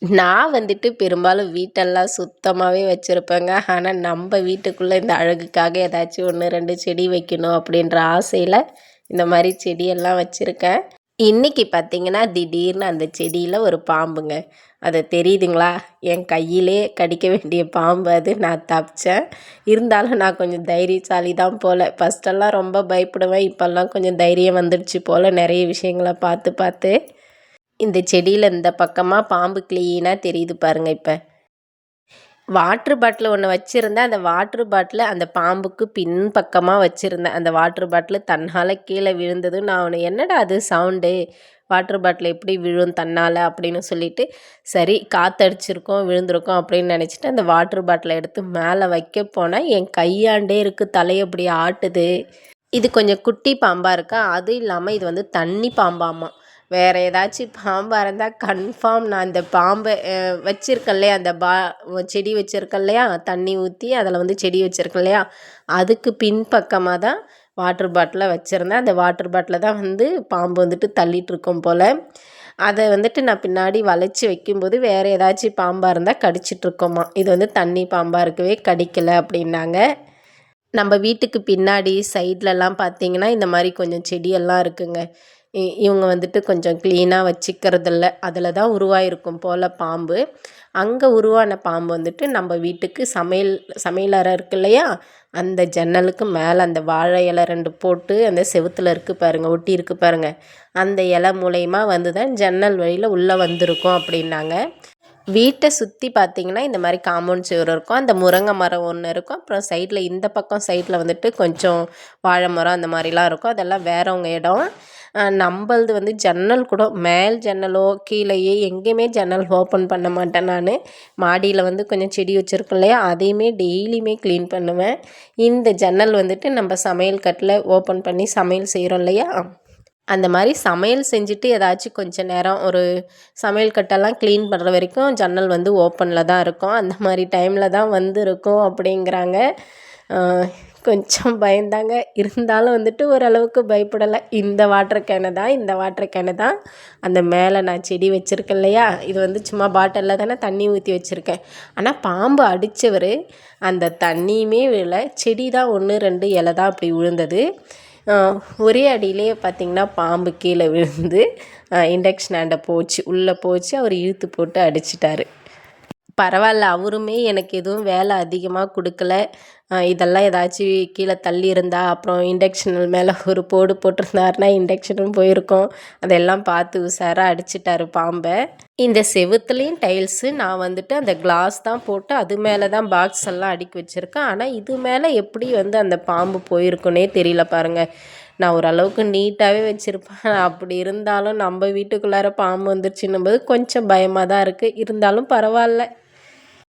நான் வந்துட்டு பெரும்பாலும் வீட்டெல்லாம் சுத்தமாவே வச்சிருப்பேங்க. ஆனா, நம்ப வீட்டுக்குள்ள இந்த அழகுக்காக ஏதாச்சும் 1, 2 செடி வைக்கணும் அப்படின்ற ஆசையில, இந்த மாரி செடியெல்லாம் வச்சிருக்கேன். இன்னைக்கு பார்த்தீங்கன்னா, திடீர்னு அந்த செடியில ஒரு பாம்புங்க. அது தெரியுதுங்களா? என் கையிலே கடிக்க வேண்டிய பாம்பு அது. நான் தப்பிச்சேன். இருந்தாலும் நான் கொஞ்சம் தைரியசாலி தான் போல. ஃபர்ஸ்ட்டெல்லாம் ரொம்ப பயப்படுவேன். இப்பல்லாம் கொஞ்சம் தைரியம் வந்துடுச்சு போல, நெறைய விஷயங்கள பார்த்து பார்த்து. இந்த செடியில இந்த பக்கமா பாம்பு கிளீனா தெரியுது பாருங்க இப்ப. வாட்டர் பாட்டில் ஒன்று வச்சுருந்தேன். அந்த வாட்டர் பாட்டில அந்த பாம்புக்கு பின்பக்கமா வச்சுருந்தேன். அந்த வாட்டர் பாட்டிலு தன்னால கீழ விழுந்ததும் நான் அவன "என்னடா அது சவுண்டு? வாட்டர் பாட்டில் எப்படி விழும் தன்னால?" அப்படின்னு சொல்லிட்டு, சரி காத்தடிச்சிருக்கும், விழுந்திருக்கும் அப்படின்னு நெனச்சுட்டு அந்த வாட்டர் பாட்டில எடுத்து மேல வைக்க போனேன். என் கையாண்டே இருக்கு. தலைய இப்படி ஆட்டுது. இது கொஞ்சம் குட்டி பாம்பா இருக்கா. அதுவும் இல்லாம இது வந்து தண்ணி பாம்பாமா. வேற ஏதாச்சும் பாம்பா இருந்தா கன்ஃபார்ம் நான் இந்த பாம்ப வச்சிருக்கேன் இல்லையா, அந்த செடி வச்சிருக்கேன் இல்லையா, தண்ணி ஊத்தி அதில் வந்து செடி வச்சிருக்கேன் இல்லையா, அதுக்கு பின்பக்கமா தான் வாட்டர் பாட்டில வச்சிருந்தேன். அந்த வாட்டர் பாட்டில தான் வந்து பாம்பு வந்துட்டு தள்ளிட்டுருக்கும் போல. அத வந்துட்டு நான் பின்னாடி வளைச்சு வைக்கும்போது வேற ஏதாச்சும் பாம்பா இருந்தா கடிச்சிட்ருக்குமா. இது வந்து தண்ணி பாம்பா இருக்கவே கடிக்கல அப்படின்னாங்க. நம்ம வீட்டுக்கு பின்னாடி சைட்லலாம் பார்த்தீங்கன்னா, இந்த மாரி கொஞ்சம் செடியெல்லாம் இருக்குங்க. இவங்க வந்துட்டு கொஞ்சம் க்ளீனா வச்சுக்கிறதில்ல. அதில தான் உருவாயிருக்கும் போல பாம்பு. அங்க உருவான பாம்பு வந்துட்டு நம்ம வீட்டுக்கு சமையலறை இருக்கு இல்லையா? அந்த ஜன்னலுக்கு மேல அந்த வாழை இலை 2 போட்டு அந்த செவுத்துல இருக்கு பாருங்க, ஒட்டியிருக்கு பாருங்க. அந்த இலை மூலியமா வந்து தான் ஜன்னல் வழியில உள்ள வந்திருக்கும் அப்டின்னாங்க. வீட்டை சுற்றி பார்த்தீங்கன்னா இந்த மாதிரி காம்பவுண்ட் சுவர் இருக்கும். அந்த முருங்கை மரம் ஒன்று இருக்கும். அப்புறம் சைடில் இந்த பக்கம் சைடில் வந்துட்டு கொஞ்சம் வாழை மரம் அந்த மாதிரிலாம் இருக்கும். அதெல்லாம் வேறவங்க இடம். நம்மளது வந்து ஜன்னல் கூட மேல் ஜன்னலோ கீழேயே எங்கேயுமே ஜன்னல் ஓப்பன் பண்ண மாட்டேன் நான். மாடியில் வந்து கொஞ்சம் செடி வச்சுருக்கோம் இல்லையா, அதையுமே டெய்லியுமே க்ளீன் பண்ணுவேன். இந்த ஜன்னல் வந்துட்டு நம்ம சமையல் கட்டில் ஓப்பன் பண்ணி சமையல் செய்கிறோம் இல்லையா, அந்த மாதிரி சமையல் செஞ்சுட்டு ஏதாச்சும் கொஞ்சம் நேரம் ஒரு சமையல் கட்டெல்லாம் க்ளீன் பண்ணுற வரைக்கும் ஜன்னல் வந்து ஓப்பனில் தான் இருக்கும். அந்த மாதிரி டைமில் தான் வந்து இருக்கும் அப்படிங்கிறாங்க. கொஞ்சம் பயந்தாங்க. இருந்தாலும் வந்துட்டு ஓரளவுக்கு பயப்படலை. இந்த வாட்டர் கேனு தான் அந்த மேலே நான் செடி வச்சுருக்கேன் இல்லையா, இது வந்து சும்மா பாட்டிலில் தானே தண்ணி ஊற்றி வச்சுருக்கேன். ஆனால் பாம்பு அடித்தவர் அந்த தண்ணியுமே விழல, செடி தான் 1, 2 இலை தான் அப்படி விழுந்தது. ஒரே அடியிலே பார்த்திங்கன்னா பாம்பு கீழே விழுந்து இண்டக்ஷன் ஆண்ட போச்சு, உள்ளே போச்சு. அவர் இழுத்து போட்டு அடிச்சிட்டாரு. பரவாயில்ல, அவருமே எனக்கு எதுவும் வேலை அதிகமாக கொடுக்கல. இதெல்லாம் ஏதாச்சும் கீழே தள்ளி இருந்தா அப்புறம் இண்டக்ஷன் மேலே ஒரு போடு போட்டிருந்தாருன்னா இண்டக்ஷனும் போயிருக்கும். அதெல்லாம் பார்த்து உஷாராக அடிச்சிட்டாரு பாம்பை. இந்த செவுத்துலேயும் டைல்ஸு நான் வந்துட்டு அந்த கிளாஸ் தான் போட்டு அது மேலே தான் பாக்ஸ் எல்லாம் அடுக்கி வச்சுருக்கேன். ஆனால் இது மேலே எப்படி வந்து அந்த பாம்பு போயிருக்குன்னே தெரியல பாருங்கள். நான் ஓரளவுக்கு நீட்டாகவே வச்சுருப்பேன். அப்படி இருந்தாலும் நம்ம வீட்டுக்குள்ளார பாம்பு வந்துருச்சுன்னும்போது கொஞ்சம் பயமாக தான் இருக்குது. இருந்தாலும் பரவாயில்ல.